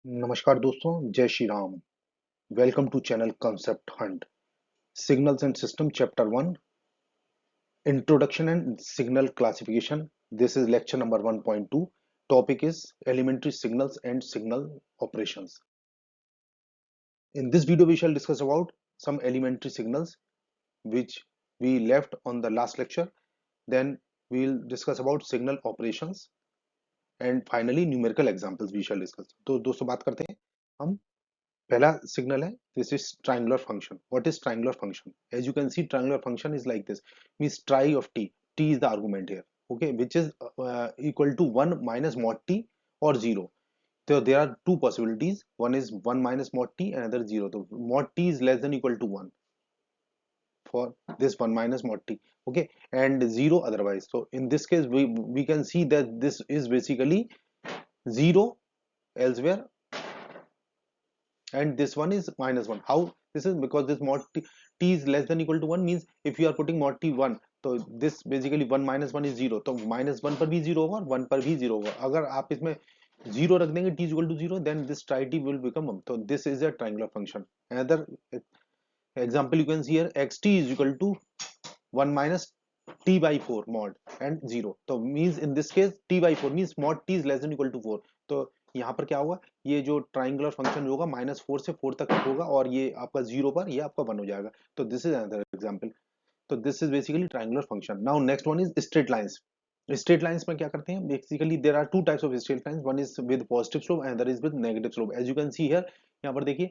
नमस्कार दोस्तों, जय Shri Ram. Welcome to channel concept hunt. Signals and system chapter 1, introduction and signal classification. This is lecture number 1.2. Topic is elementary signals and signal operations. In this video we shall discuss about some elementary signals which we left on the last lecture. Then we will discuss about signal operations and finally numerical examples we shall discuss. तो दोस्तों बात करते हैं हम। पहला signal है, this is triangular function. What is triangular function? As you can see triangular function is like this, means tri of t. T is the argument here, okay, which is equal to 1 minus mod t or 0. So there are two possibilities, one is 1 minus mod t, another 0. So mod t is less than equal to 1 for this 1 minus mod t, okay, and 0 otherwise. So in this case we can see that this is basically 0 elsewhere and this one is minus 1. How this is? Because this mod t is less than equal to 1, means if you are putting mod t 1, तो this basically 1 minus 1 is 0, तो minus 1 पर भी 0 होगा और 1 पर भी 0 होगा. अगर आप इसमें 0 रख देंगे t is equal to 0, then this tri t will become 1. तो this is a triangular function. Another example you can see here, xt is equal to 1 minus t by 4 mod and 0. तो means in this case t by 4 means mod t is less than equal to 4. तो यहाँ पर क्या होगा, ये जो triangular function होगा -4 से 4 तक होगा और ये आपका 0 पर ये आपका 1 हो जाएगा. तो दिस इज अनदर एग्जांपल. तो this is basically triangular function. Now next one is straight lines. Straight lines में क्या करते हैं? Basically there are two types of straight lines. One is with positive slope and other is with negative slope. As you can see here, यहाँ पर देखिए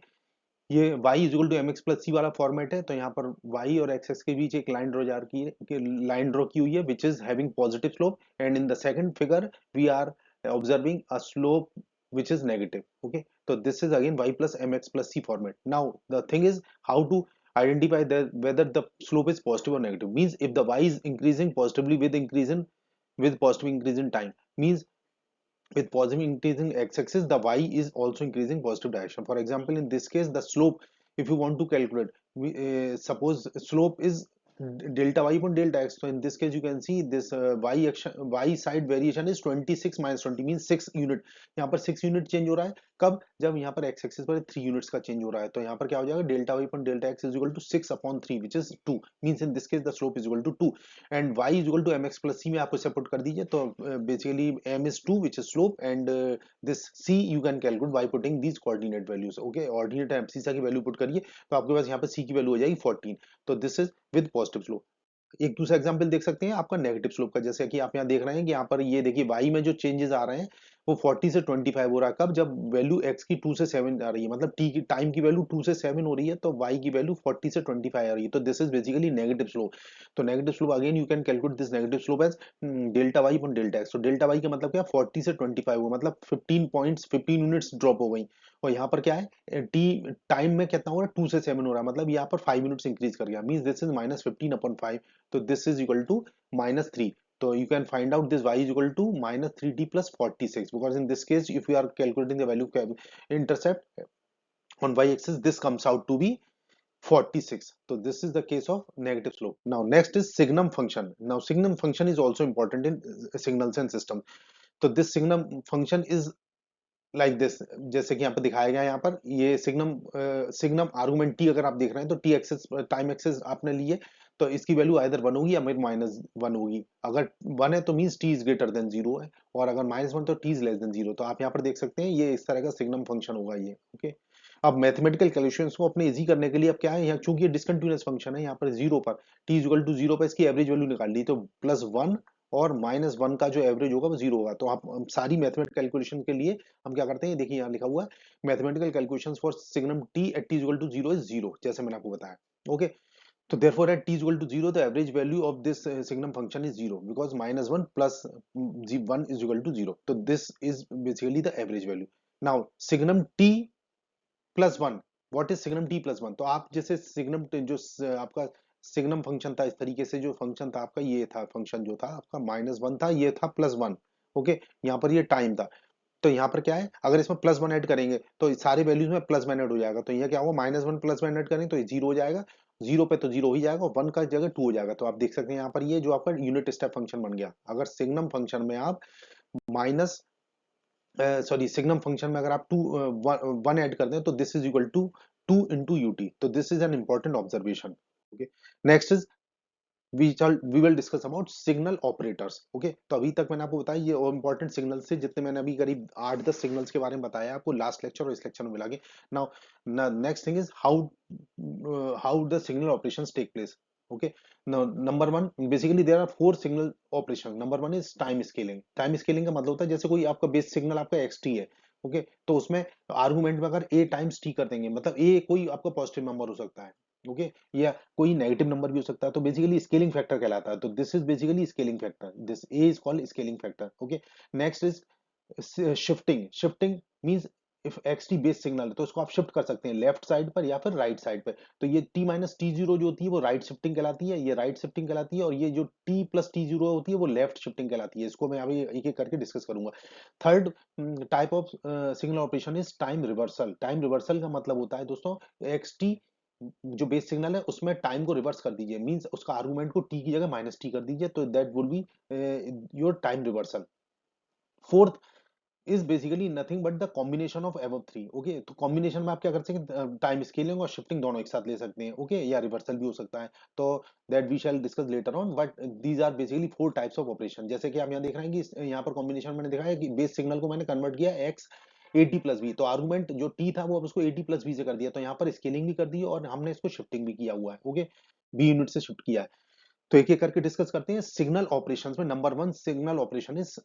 ये y is equal to m x plus c वाला format है. तो यहाँ पर y और एक्स एक्स के बीच एक लाइन ड्रॉ जार की है, लाइन ड्रॉ की हुई है which is having positive slope, and in the second figure we are observing a slope which is negative, okay. So this is again y plus mx plus c format. Now the thing is how to identify whether the slope is positive or negative. Means if the y is increasing positively with positive increase in time, means with positive increasing x-axis the y is also increasing positive direction. For example, in this case the slope, if you want to calculate, suppose slope is delta y upon delta x. So in this case you can see this y side variation is 26 minus 20, means 6 unit. यहाँ पर 6 unit change हो रहा है. कब? जब यहाँ पर x axis पर 3 यूनिट्स का चेंज हो रहा है. तो यहाँ पर क्या हो जाएगा, delta y upon delta x is equal to 6 upon 3 which is 2, means in this case the slope is equal to 2 and y is equal to mx plus c में आप इसे पुट कर दीजिए. तो basically m is 2 which is slope and this c you can calculate by putting these coordinate values, okay. Ordinate abscissa की value put करिए तो आपके पास यहाँ पर c की वैल्यू हो जाएगी 14. तो this is with positive slope. एक दूसरा एग्जांपल देख सकते हैं आपका नेगेटिव स्लोप का, जैसे कि आप यहाँ देख रहे हैं कि यहाँ पर ये देखिए y में जो चेंजेस आ रहे हैं वो 40 से 25 हो रहा है. कब? जब वैल्यू x की 2 से 7 आ रही है, मतलब t की टाइम की वैल्यू 2 से 7 हो रही है, तो y की वैल्यू 40 से 25 आ रही है. तो this is basically negative slope. तो negative slope again you can calculate this negative slope as delta y upon delta x. तो डेल्टा y का मतलब क्या? 40 से 25 हुआ, मतलब 15 पॉइंट्स 15 यूनिट्स ड्रॉप हो गई. और यहाँ पर क्या है, टी टाइम में कितना हो रहा है? 2 से 7 हो रहा है, मतलब यहाँ पर 5 यूनिट्स इंक्रीज कर गया. Means this is -15 upon 5. तो this is equal to -3. So you can find out this y is equal to -3t plus 46, because in this case if you are calculating the value intercept on y-axis, this comes out to be 46. So this is the case of negative slope. Now next is signum function. Now signum function is also important in signals and system. So this signum function is like this, जैसे कि यहाँ पर दिखाया गया है. यहाँ पर ये सिग्नम आर्गुमेंट टी अगर आप देख रहे हैं तो टी एक्सेस टाइम एक्सेस आपने लिए, तो इसकी वैल्यू आइदर 1 होगी या -1 होगी. अगर 1 है तो means T is greater than 0 है, और अगर -1 तो टी इज लेस देन 0. तो आप यहाँ पर देख सकते हैं ये इस तरह का सिग्नम फंक्शन होगा ये, ओके. अब मैथमेटिकल कैलकुलेशंस को अपने इजी करने के लिए अब क्या है, यहाँ चूंकि ये डिसकंटिन्यूअस फंक्शन है, यहाँ पर 0 पर टी इज इक्वल टू 0 पर इसकी एवरेज वैल्यू निकाल ली, तो +1 और -1 का जो एवरेज होगा वो 0 होगा. तो आप सारी मैथमेटिकल कैलकुलेशन के लिए हम क्या करते हैं, देखिए यहाँ लिखा हुआ है mathematical calculations for signum t at t is equal to 0 is 0, जैसे मैंने आपको बताया, ओके. तो therefore at t is equal to 0 the average value of this signum function is 0, because -1 plus 1 is equal to 0. So this is basically the average value. Now signum t plus 1, what is signum t plus 1? तो आप जैसे signum जो आपका signum function था, इस तरीके से जो फंक्शन था आपका, ये था फंक्शन जो था आपका -1 था, ये था +1, ओके. यहाँ पर ये टाइम था. तो यहाँ पर क्या है, अगर इसमें +1 ऐड करेंगे तो सारे वैल्यूज में +1 ऐड हो जाएगा. तो ये क्या होगा, -1 +1 ऐड करेंगे तो ये 0 हो जाएगा. 0 पे तो 0 ही जाएगा, 1 का जगह 2 हो जाएगा. तो आप देख सकते हैं यहाँ पर ये जो आपका यूनिट स्टेप फंक्शन बन गया. अगर सिग्नम फंक्शन में आप माइनस सॉरी सिग्नम फंक्शन में अगर आप 1 ऐड करते हैं तो this is equal to 2 into ut, तो this is an important observation. Okay, next is we will discuss about signal operators. Okay, तो अभी तक मैंने आपको बताया ये इंपॉर्टेंट सिग्नल से जितने मैंने अभी करीब 8-10 सिग्नल्स के बारे में बताया आपको लास्ट लेक्चर और इस लेक्चर में मिला के। Now next thing is how the signal operations take place. Okay, number one, basically there are 4 signal operation. Number one is time scaling. Time scaling का मतलब होता है जैसे कोई आपका बेस सिग्नल आपका एक्स टी है, ओके, तो उसमें आर्गुमेंट में अगर ए टाइम्स टी कर देंगे, मतलब ए कोई आपका पॉजिटिव नंबर हो सकता है, ओके, या कोई नेगेटिव नंबर भी हो सकता है, तो बेसिकली स्केलिंग फैक्टर कहलाता है। तो this is basically scaling factor, this A is called scaling factor. Okay, next is shifting. Shifting means if x T base signal है तो उसको आप शिफ्ट कर सकते हैं लेफ्ट साइड पर या फिर राइट साइड पर। तो ये टी माइनस टी जीरो जो होती है वो राइट शिफ्टिंग कहलाती है, ये राइट शिफ्टिंग कहलाती है, और ये जो टी प्लस टी जीरो होती है वो लेफ्ट शिफ्टिंग कहलाती है। इसको मैं अभी एक एक करके डिस्कस करूंगा। Third type of signal operation is time reversal. Time reversal का मतलब होता है दोस्तों, एक्स टी जो बेस सिग्नल है उसमें टाइम को रिवर्स कर दीजिए, मींस उसका आर्गुमेंट को टी की जगह माइनस टी कर दीजिए, तो that would be your time reversal. Fourth is basically nothing but the combination of above three. Okay, तो कॉम्बिनेशन में आप क्या कर सकते हैं, टाइम स्केलिंग और शिफ्टिंग दोनों एक साथ ले सकते हैं, ओके, या रिवर्सल भी हो सकता है, तो that we shall discuss later on, but these are basically 4 types of operation. जैसे कि आप यहाँ देख रहे हैं कि यहाँ पर कॉम्बिनेशन मैंने देखा है कि बेस सिग्नल को मैंने कन्वर्ट किया x a t plus b, तो आर्गुमेंट जो टी था वो अब उसको ए टी प्लस बी से कर दिया, तो यहाँ पर स्केलिंग भी कर दी और हमने इसको शिफ्टिंग भी किया हुआ है, ओके, बी यूनिट से शिफ्ट किया है। तो एक एक करके डिस्कस करते हैं। सिग्नल ऑपरेशंस में number one signal operation is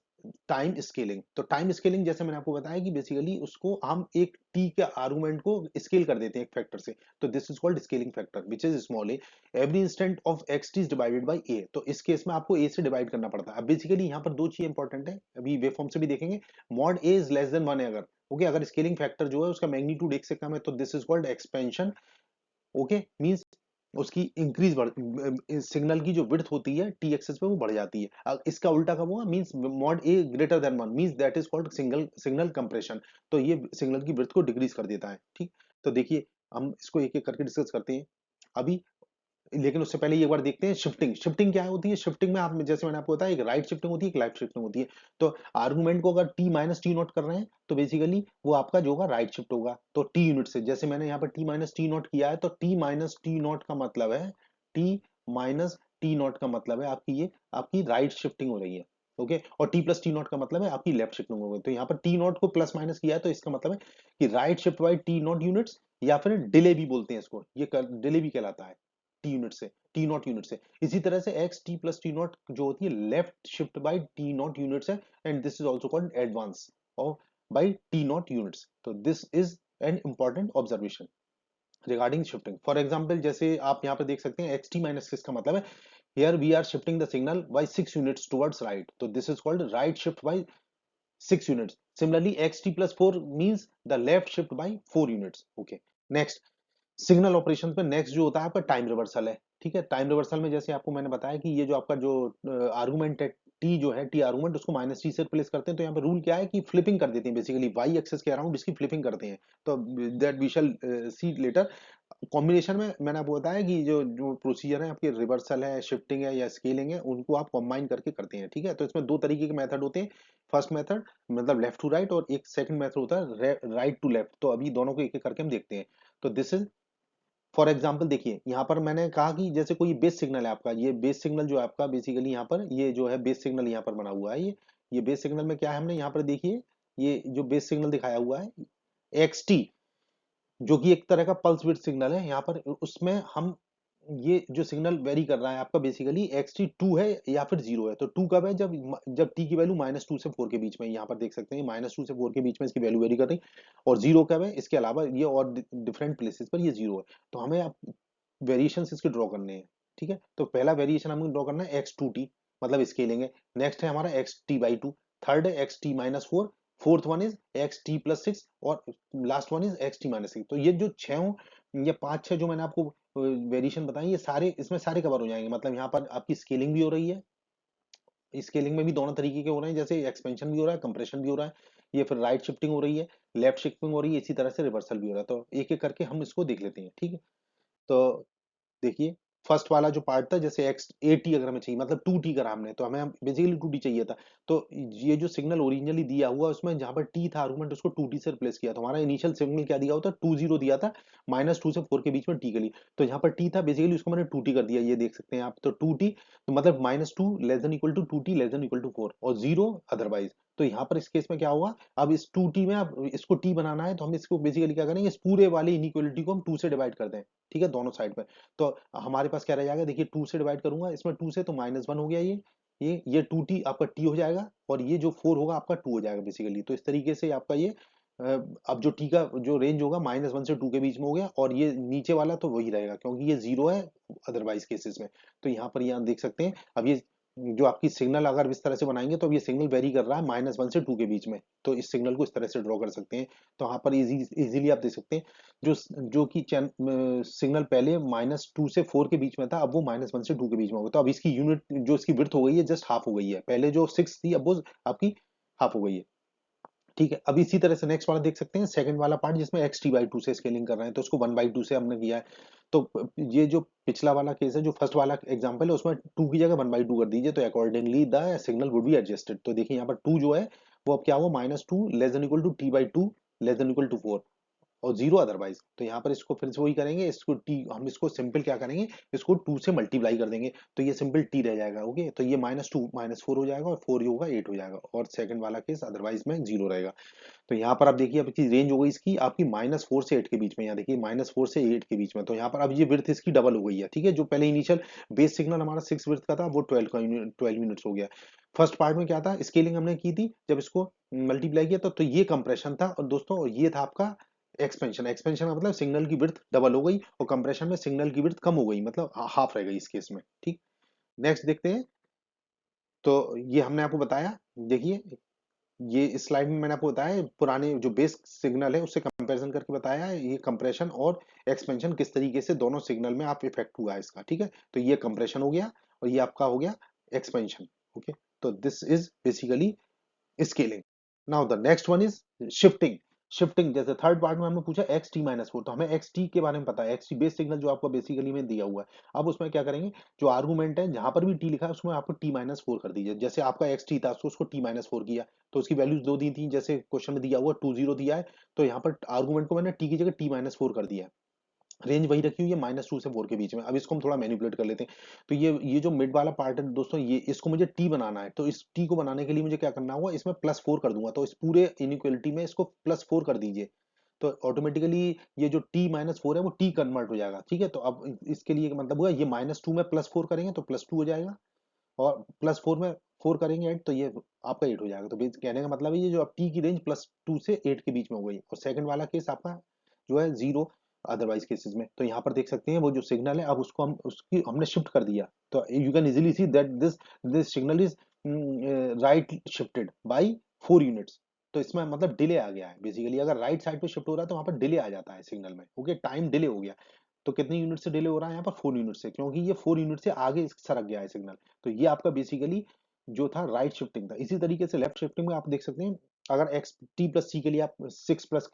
time scaling. तो टाइम स्केलिंग जैसे मैंने आपको बताया कि बेसिकली उसको हम एक टी के आर्गुमेंट को स्केल कर देते हैं एक फैक्टर से, तो this is called scaling factor which is small a. Every instant of x t is divided by a, तो इस केस में आपको ए से डिवाइड करना पड़ता है। अब बेसिकली यहाँ पर दो चीज इंपॉर्टेंट है, अभी वे फॉर्म से भी देखेंगे। Mod A is less than 1 है अगर, ओके, अगर स्केलिंग फैक्टर जो है उसका मैग्नीट्यूड एक से कम है तो this is called expansion. Okay, means उसकी इंक्रीज बढ़, सिग्नल की जो विड्थ होती है टी एक्सेस पे वो बढ़ जाती है। इसका उल्टा कब हुआ, means mod A greater than 1 means that is called signal compression, तो ये सिग्नल की विड्थ को डिक्रीज कर देता है, ठीक। तो देखिए हम इसको एक एक करके डिस्कस करते हैं अभी, लेकिन उससे पहले एक बार देखते हैं शिफ्टिंग। शिफ्टिंग क्या होती है, शिफ्टिंग में आप जैसे मैंने आपको बताया एक राइट शिफ्टिंग होती है एक लेफ्ट शिफ्टिंग होती है। तो आर्गुमेंट को अगर टी माइनस टी नॉट कर रहे हैं तो बेसिकली वो आपका जो होगा राइट शिफ्ट होगा, तो टी यूनिट से, जैसे मैंने यहाँ पर टी माइनस टी नॉट किया है तो टी माइनस टी नॉट का मतलब है, टी माइनस टी नॉट का मतलब है आपकी ये आपकी राइट शिफ्टिंग हो रही है, ओके, और टी प्लस टी नॉट का मतलब है आपकी लेफ्ट शिफ्टिंग हो गई। तो यहाँ पर टी नॉट को प्लस माइनस किया है तो इसका मतलब है कि right shift by T naught units, या फिर डिले भी बोलते हैं इसको, ये डिले भी कहलाता है टी यूनिट से, टी नॉट यूनिट से। इसी तरह से x t plus t naught जो होती है left shift by t naught units है, and this is also called advance और बाय टी नॉट यूनिट्स। तो this is an important observation regarding shifting. For example जैसे आप यहाँ पे देख सकते हैं एक्स टी माइनस सिक्स का मतलब है here we are shifting the signal by 6 units towards right, तो this is called right shift by 6 units. Similarly x t plus four means the left shift by 4 units, okay. Next signal operation पे next जो होता है आपका time reversal है, ठीक है। Time reversal में जैसे आपको मैंने बताया कि ये जो आपका जो आर्गुमेंट है टी जो है टी आर्गुमेंट उसको माइनस टी से रिप्लेस करते हैं, तो यहाँ पे रूल क्या है कि फ्लिपिंग कर देते हैं, बेसिकली वाई एक्सेस के अराउंड इसकी फ्लिपिंग करते हैं, तो that we shall see later. Combination में मैंने आपको बताया कि जो जो प्रोसीजर है आपके रिवर्सल है शिफ्टिंग है या स्केलिंग है उनको आप कंबाइन करके करते हैं, ठीक है। तो इसमें दो तरीके के मेथड होते हैं, फर्स्ट मेथड मतलब लेफ्ट टू राइट और एक सेकंड मेथड होता है राइट टू लेफ्ट, तो अभी दोनों को एक एक करके हम देखते हैं। तो दिस इज फॉर एग्जाम्पल देखिए यहाँ पर मैंने कहा कि जैसे कोई बेस सिग्नल है आपका, ये बेस सिग्नल जो है आपका बेसिकली यहाँ पर ये जो है बेस सिग्नल यहाँ पर बना हुआ है, ये बेस सिग्नल में क्या है हमने यहाँ पर देखिए ये जो बेस सिग्नल दिखाया हुआ है एक्स टी, जो कि एक तरह का पल्स विड्थ सिग्नल है यहाँ पर, उसमें हम ये जो सिग्नल वेरी कर रहा है आपका बेसिकली एक्स टी टू है या फिर जीरो है, तो टू कब है जब टी की वैल्यू माइनस टू से फोर के बीच में, यहाँ पर देख सकते हैं माइनस टू से फोर के बीच में इसकी वैल्यू वेरी कर रही, और जीरो कब है इसके अलावा ये और डिफरेंट प्लेसेस पर ये जीरो है। तो हमें अब वेरिएशन इसके ड्रॉ करने हैं, ठीक है। तो पहला वेरिएशन हमें ड्रॉ करना है एक्स टू टी, मतलब स्केलिंग है। नेक्स्ट है हमारा x t by two, third है x t minus four, fourth one is x t plus six, और last one is x t minus six. तो ये जो छह ये पांच छह जो मैंने आपको वेरिएशन बताई ये सारे इसमें सारे कवर हो जाएंगे, मतलब यहाँ पर आपकी स्केलिंग भी हो रही है, स्केलिंग में भी दोनों तरीके के हो रहे हैं, जैसे एक्सपेंशन भी हो रहा है कंप्रेशन भी हो रहा है, ये फिर राइट शिफ्टिंग हो रही है लेफ्ट शिफ्टिंग हो रही है, इसी तरह से रिवर्सल भी हो रहा है। तो एक एक करके हम इसको देख लेते हैं, ठीक है। तो देखिए फर्स्ट वाला जो पार्ट था, जैसे एक्स ए टी अगर हमें चाहिए, मतलब 2t करा हमने, तो हमें बेसिकली 2t चाहिए था। तो ये जो सिग्नल ओरिजिनली दिया हुआ उसमें जहां पर t था आर्गुमेंट, उसको 2t से रिप्लेस किया। तो हमारा इनिशियल सिग्नल क्या दिया होता, 2 0 दिया था, -2 से 4 के बीच में t के लिए। तो यहाँ पर t था, बेसिकली उसको मैंने 2t कर दिया, ये देख सकते हैं आप। तो 2t, तो मतलब -2 less than equal to 2t less than equal to 4, और 0 अदरवाइज। तो यहाँ पर इस केस में क्या हुआ, अब इस 2t में अब इसको t बनाना है, तो हम इसको बेसिकली क्या करेंगे, इस पूरे वाले इनइक्वालिटी को हम 2 से डिवाइड कर दें, ठीक है, दोनों साइड में। तो हमारे पास क्या रह जाएगा, देखिए 2 से डिवाइड करूंगा इसमें, 2 से तो -1 हो गया, ये 2t आपका t हो जाएगा, और ये जो 4 होगा आपका 2 हो जाएगा बेसिकली। तो इस तरीके से आपका ये अ, अब जो t का जो रेंज होगा -1 से 2 के बीच में हो गया, और ये नीचे वाला तो वही रहेगा क्योंकि ये 0 है अदरवाइज केसेस में। तो यहाँ पर यहाँ देख सकते हैं, अब ये जो आपकी सिग्नल अगर इस तरह से बनाएंगे, तो अब ये सिग्नल वेरी कर रहा है -1 से 2 के बीच में, तो इस सिग्नल को इस तरह से ड्रॉ कर सकते हैं। तो यहाँ पर इजीली आप देख सकते हैं, जो जो कि सिग्नल पहले -2 से 4 के बीच में था, अब वो -1 से 2 के बीच में होगा। तो अब इसकी यूनिट जो इसकी विड्थ हो गई है, जस्ट हाफ हो गई है, पहले जो 6 थी अब वो आपकी हाफ हो गई है, ठीक है। अब इसी तरह से नेक्स्ट वाला देख सकते हैं, सेकंड वाला पार्ट जिसमें xt/2 से स्केलिंग कर रहे हैं, तो उसको 1/2 से हमने किया है। तो ये जो पिछला वाला केस है, जो फर्स्ट वाला एग्जांपल है, उसमें 2 की जगह 1/2 कर दीजिए, तो accordingly the signal would be adjusted. तो देखिए यहाँ पर 2 जो है वो अब क्या हुआ, -2 less than equal to t/2 less than equal to 4, और 0 अदरवाइज। तो यहाँ पर इसको फिर से वही करेंगे, इसको टी हम इसको सिंपल क्या करेंगे, इसको 2 से मल्टीप्लाई कर देंगे, तो ये सिंपल टी रह जाएगा। ओके, तो ये -2 -4 हो जाएगा, और 4 ये होगा 8 हो जाएगा, और सेकंड वाला केस अदरवाइज में 0 रहेगा। तो यहाँ पर आप देखिए, अब इसकी रेंज हो गई इसकी आपकी -4 से 8 के बीच में, यहाँ देखिए -4 से 8 के बीच में। तो यहाँ पर अब ये विड्थ इसकी डबल हो गई है, ठीक है। जो पहले इनिशियल बेस सिग्नल हमारा 6 विड्थ का था, वो 12 यूनिट्स हो गया। फर्स्ट पार्ट में क्या था, स्केलिंग हमने की थी, जब इसको मल्टीप्लाई किया तो ये कंप्रेशन था, और दोस्तों ये था आपका एक्सपेंशन। एक्सपेंशन का मतलब सिग्नल की विड्थ डबल हो गई, और कंप्रेशन में सिग्नल की विड्थ कम हो गई, मतलब हाफ रह गई इस केस में, ठीक। नेक्स्ट देखते हैं। तो ये हमने आपको बताया, देखिए ये इस स्लाइड में मैंने आपको बताया पुराने जो बेस सिग्नल है उससे कंपैरिजन करके बताया है, ये कंप्रेशन और एक्सपेंशन किस तरीके से दोनों सिग्नल में आप इफेक्ट हुआ है इसका, ठीक है। तो ये कंप्रेशन हो गया, और ये आपका हो गया एक्सपेंशन। ओके, तो this is basically scaling. Now the next one is shifting. Shifting जैसे थर्ड पार्ट में हमने पूछा xt-4, तो हमें xt के बारे में पता है, xt बेस सिग्नल जो आपको बेसिकली में दिया हुआ है। अब उसमें क्या करेंगे, जो आर्गुमेंट है जहां पर भी t लिखा है उसमें आपको t-4 कर दीजिए। जैसे आपका xt था, तो उसको t-4 किया, तो उसकी वैल्यूज दो दी थी, जैसे क्वेश्चन में दिया हुआ 2 0 दिया है, तो यहाँ पर आर्गुमेंट को मैंने t की जगह t-4 कर दिया है। रेंज वही रखी हुई है -2 से 4 के बीच में। अब इसको हम थोड़ा मैनिपुलेट कर लेते हैं। तो ये जो मिड वाला पार्ट है दोस्तों, ये इसको मुझे टी बनाना है, तो इस टी को बनाने के लिए मुझे क्या करना होगा, इसमें +4 कर दूंगा, तो इस पूरे इनइक्वालिटी में इसको +4 कर दीजिए। तो ऑटोमेटिकली ये जो t-4 है वो t कन्वर्ट हो जाएगा, ठीक है। तो अब इसके लिए मतलब हुआ, ये -2 में +4 करेंगे तो +2 हो जाएगा, और +4 में 4 करेंगे ऐड, तो ये आपका 8 हो जाएगा। तो कहने का मतलब है, ये जो अब t की रेंज +2 से 8 के बीच में हो गई, और सेकंड वाला केस आपका जो है 0 अदरवाइज केसेस में। तो यहाँ पर देख सकते हैं वो जो सिग्नल है, अब उसको हम उसकी हमने शिफ्ट कर दिया, तो you can easily see that this signal is right shifted by 4 units. तो इसमें मतलब डिले आ गया है बेसिकली, अगर राइट साइड पे शिफ्ट हो रहा है तो वहां पर डिले आ जाता है सिग्नल में। ओके, टाइम डिले हो गया। तो कितनी यूनिट से डिले हो रहा है यहाँ पर, 4 यूनिट से, क्योंकि ये 4 यूनिट से आगे सरक गया है सिग्नल। तो ये आपका बेसिकली जो था राइट शिफ्टिंग था। इसी तरीके से लेफ्ट शिफ्टिंग में आप देख सकते हैं, अगर एक्स टी प्लस सी के लिए आप 6 प्लस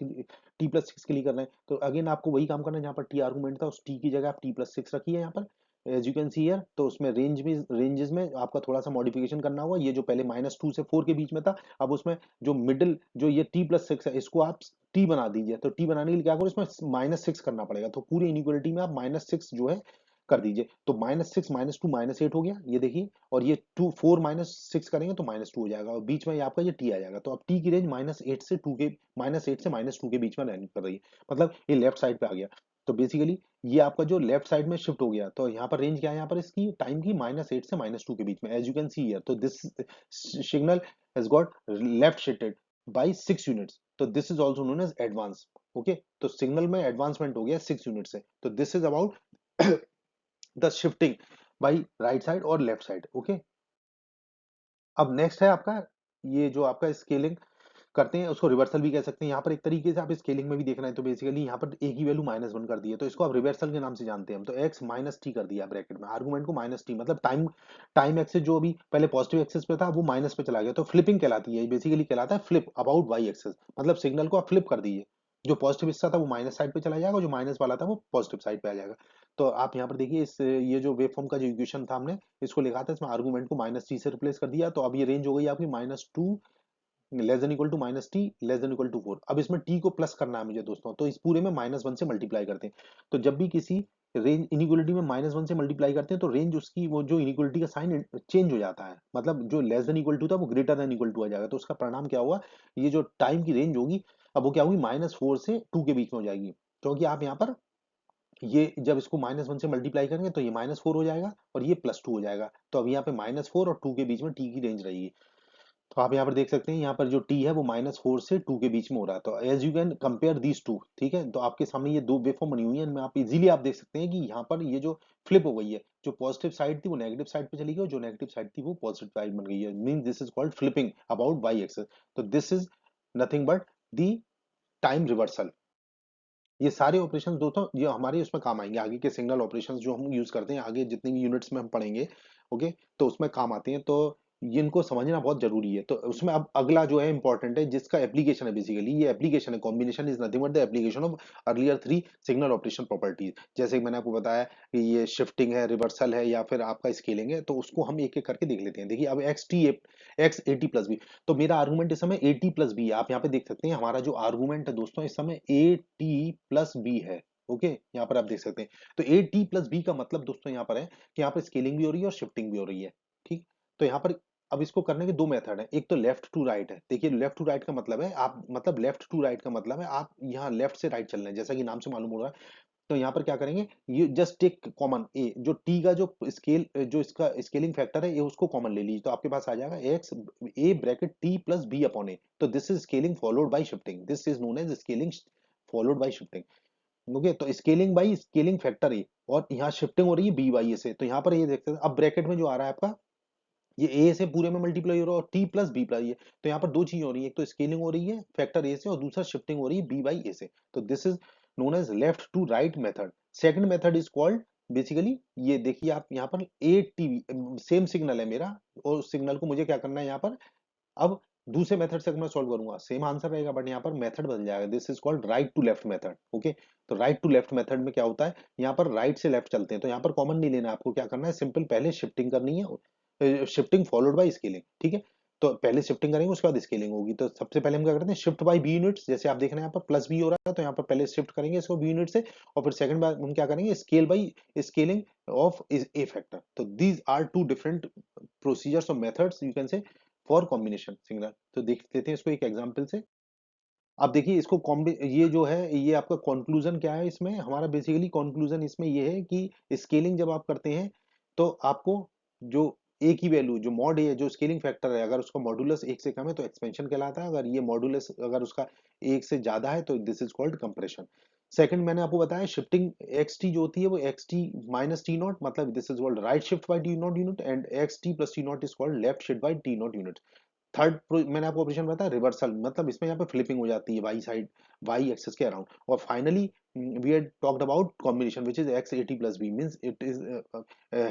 t+6 के लिए कर रहे हैं, तो अगेन आपको वही काम करना है, जहाँ पर t आर्गुमेंट था उस t की जगह आप t+6 रखिए यहाँ पर, as you can see here. तो उसमें रेंजेस में आपका थोड़ा सा मॉडिफिकेशन करना होगा। ये जो पहले -2 से 4 के बीच में था, अब उसमें जो मिडिल जो ये t+6 है, इसको आप t बना दीजिए। तो t बनाने के लिए क्या करो, इसमें -6 करना पड़ेगा, तो पूरी इनइक्वालिटी में आप -6 जो है कर दीजिए। तो -6 -2 -8 हो गया, ये देखिए। और ये 4 - 6 करेंगे तो -2 हो जाएगा, और बीच में ये आपका ये t आ जाएगा। तो अब t की रेंज -8 से 2 के -8 से -2 के बीच में रन कर रही है, मतलब ये लेफ्ट साइड पे आ गया। तो बेसिकली ये आपका जो लेफ्ट साइड में शिफ्ट हो गया, तो यहाँ पर रेंज क्या है, यहाँ पर इसकी टाइम की -8 से -2 के बीच में, as you can see here. तो this signal has got left shifted by 6 units, तो this is also known as advance. Okay, तो सिग्नल में एडवांसमेंट हो गया 6 यूनिट से। तो this is about the shifting by right side और left side. Okay, अब नेक्स्ट है आपका, ये जो आपका स्केलिंग करते हैं उसको रिवर्सल भी कह सकते हैं। यहाँ पर एक तरीके से आप स्केलिंग में भी देखना है, तो बेसिकली यहाँ पर ए की वैल्यू -1 कर दी है, तो इसको आप रिवर्सल के नाम से जानते हैं हम। तो x -t कर दिया ब्रैकेट में, आर्गुमेंट को -t, मतलब टाइम टाइम एक्सेस जो अभी पहले पॉजिटिव एक्सेस पे था वो माइनस पे चला गया, तो फ्लिपिंग कहलाती है, बेसिकली कहलाता है फ्लिप अबाउट वाई एक्सेस, मतलब सिग्नल को आप फ्लिप कर दीजिए। जो पॉजिटिव हिस्सा था वो माइनस साइड पे चला जाएगा, जो माइनस वाला था वो पॉजिटिव साइड पे आ जाएगा। तो आप यहाँ पर देखिए इस ये जो वेव फॉर्म का जो इक्वेशन था हमने इसको लिखा था, इसमें आर्गुमेंट को -t से रिप्लेस कर दिया, तो अब ये रेंज हो गई आपकी -2 less than equal to -t less than equal to 4। अब इसमें t को प्लस करना है मुझे दोस्तों, तो इस पूरे में -1 से मल्टीप्लाई करते हैं। तो जब भी किसी रेंज इनिक्वलिटी में -1 से मल्टीप्लाई करते हैं तो रेंज उसकी वो जो इनिक्वलिटी का साइन चेंज हो जाता है, मतलब जो लेस देन इक्वल टू था वो ग्रेटर देन इक्वल टू आ जाएगा। तो उसका परिणाम क्या हुआ, ये जो टाइम की रेंज होगी अब वो क्या होगी, -4 से 2 के बीच में हो जाएगी, क्योंकि आप यहाँ पर ये जब इसको -1 से मल्टीप्लाई करेंगे तो ये -4 हो जाएगा और ये +2 हो जाएगा। तो अब यहाँ पे -4 और 2 के बीच में टी की रेंज रहेगी। तो आप यहाँ पर देख सकते हैं, यहाँ पर जो टी है वो -4 से 2 के बीच में हो रहा है। तो as you can compare these two, ठीक है, तो आपके सामने ये दो वेवफॉर्म बनी हुई है, इनमें आप इजीली आप देख सकते हैं कि यहाँ पर ये जो फ्लिप हो गई है, जो पॉजिटिव साइड थी वो नेगेटिव साइड पे चली गई और जो नेगेटिव साइड थी वो पॉजिटिव साइड बन गई है। Mean this is called flipping about y axis. तो this is nothing but the time reversal. ये सारे ऑपरेशंस दोस्तों ये हमारे उसमें काम आएंगे, आगे के सिग्नल ऑपरेशंस जो हम यूज करते हैं, आगे जितनी भी यूनिट्स में हम पढ़ेंगे, ओके, तो उसमें काम आते हैं। तो ये इनको समझना बहुत जरूरी है। तो उसमें अब अगला जो है इंपॉर्टेंट है, जिसका एप्लीकेशन है, बेसिकली ये एप्लीकेशन है, combination is nothing but the application of earlier 3 signal operation properties. जैसे कि मैंने आपको बताया कि ये शिफ्टिंग है, रिवर्सल है या फिर आपका स्केलिंग है, तो उसको हम एक एक करके देख लेते हैं। देखिए अब x a t plus b, तो मेरा आर्गूमेंट इस समय ए टी प्लस बी है। आप यहाँ पे देख सकते हैं हमारा जो आर्गूमेंट है दोस्तों इस समय ए टी प्लस बी है। ओके, यहाँ पर आप देख सकते हैं। तो ए टी प्लस बी का मतलब दोस्तों यहाँ पर है कि यहाँ पर स्केलिंग भी हो रही है और शिफ्टिंग भी हो रही है। ठीक, तो यहाँ पर अब इसको करने के दो मेथड है, एक तो लेफ्ट टू राइट है। देखिए लेफ्ट टू राइट का मतलब है आप, मतलब लेफ्ट टू राइट का मतलब है आप यहाँ लेफ्ट से राइट चल रहे हैं, जैसा कि नाम से मालूम हो रहा है। तो यहाँ पर क्या करेंगे, ये जस्ट टेक कॉमन ए, जो टी का जो स्केल, जो इसका स्केलिंग फैक्टर है, ये उसको कॉमन ले लीजिए, तो आपके पास आ जाएगा x a bracket t plus b upon a. तो this is scaling followed by shifting, this is known as scaling followed by shifting. Okay, तो scaling by scaling factor a, और यहाँ शिफ्टिंग हो रही है बी बाई ए से। तो यहाँ पर ये देखते हैं, अब ब्रैकेट में जो आ रहा है आपका, ये ए से पूरे में मल्टीप्लाई हो रहा है और टी प्लस बी प्लस ये। तो यहाँ पर दो चीजें हो रही है, एक तो स्केलिंग हो रही है फैक्टर ए से और दूसरा शिफ्टिंग हो रही है बी बाई ए से। तो this is known as left to right method. Second method is called basically, ये देखिए आप यहाँ पर ए टी, सेम सिग्नल है मेरा और उस सिग्नल को मुझे क्या करना है यहाँ पर, अब दूसरे मेथड से अगर मैं सॉल्व करूंगा सेम आंसर रहेगा, बट यहाँ पर मेथड बदल जाएगा। This is called right to left method. Okay, तो राइट टू लेफ्ट मेथड में क्या होता है, यहाँ पर राइट से लेफ्ट चलते हैं, तो यहाँ पर कॉमन नहीं लेना, आपको क्या करना है, सिंपल पहले शिफ्टिंग करनी है, शिफ्टिंग फॉलोड बाय स्केलिंग। ठीक है, तो पहले शिफ्टिंग करेंगे उसके बाद स्केलिंग होगी। तो सबसे पहले हम क्या करते हैं, शिफ्ट बाय बी यूनिट्स। जैसे आप देख रहे हैं यहाँ पर प्लस बी हो रहा है, तो यहाँ पर पहले शिफ्ट करेंगे इसको बी यूनिट से, और फिर सेकंड बार हम क्या करेंगे, scale by scaling of a factor. तो these are two different procedures और methods you can say for combination signal. तो देख लेते हैं इसको एक एग्जांपल से। अब देखिए इसको कॉम्बि ये जो है ये आपका कंक्लूजन क्या है, इसमें हमारा बेसिकली कंक्लूजन इसमें ये है कि स्केलिंग जब आप करते हैं तो आपको जो ए की वैल्यू, जो मॉड ए है, जो स्केलिंग फैक्टर है, अगर उसका मॉडुलस एक से कम है तो एक्सपेंशन कहलाता है, अगर ये मॉडुलस अगर उसका एक से ज्यादा है तो this is called compression. Second मैंने आपको बताया शिफ्टिंग एक्स टी जो होती है वो x t minus t naught, मतलब this is called right shift by t naught unit, and x t plus t naught is called left shift by t naught unit. Third मैंने आपको operation बताया reversal, मतलब इसमें यहाँ पे flipping हो जाती है वाई साइड, वाई एक्सिस के अराउंड। और finally we had talked about combination which is x80 plus b, means it is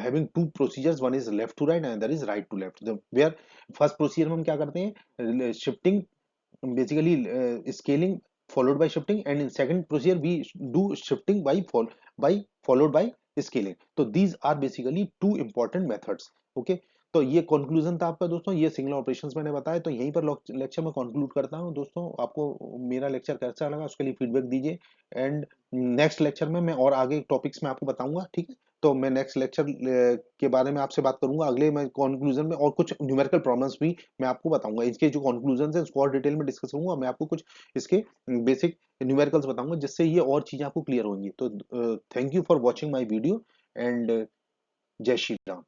having two procedures, one is left to right and another is right to left, where first procedure में हम क्या करते हैं, shifting, basically scaling followed by shifting, and in second procedure we do shifting by followed by scaling. तो these are basically two important methods. Okay, तो ये conclusion था आपका दोस्तों, ये सिग्नल ऑपरेशंस मैंने बताया। तो यहीं पर लेक्चर में कंक्लूड करता हूँ दोस्तों। आपको मेरा लेक्चर कैसा लगा उसके लिए फीडबैक दीजिए, एंड नेक्स्ट लेक्चर में मैं और आगे टॉपिक्स में आपको बताऊंगा। ठीक है, तो मैं नेक्स्ट लेक्चर के बारे में आपसे बात करूंगा अगले, मैं कंक्लूजन में और कुछ न्यूमेरिकल प्रॉब्लम्स भी मैं आपको बताऊंगा, इसके जो कंक्लूजन है उसको और डिटेल में डिस्कस करूंगा, मैं आपको कुछ इसके बेसिक न्यूमेरिकल्स बताऊंगा जिससे ये और चीजें आपको क्लियर होंगी। तो thank you for watching my video, and जय श्री राम।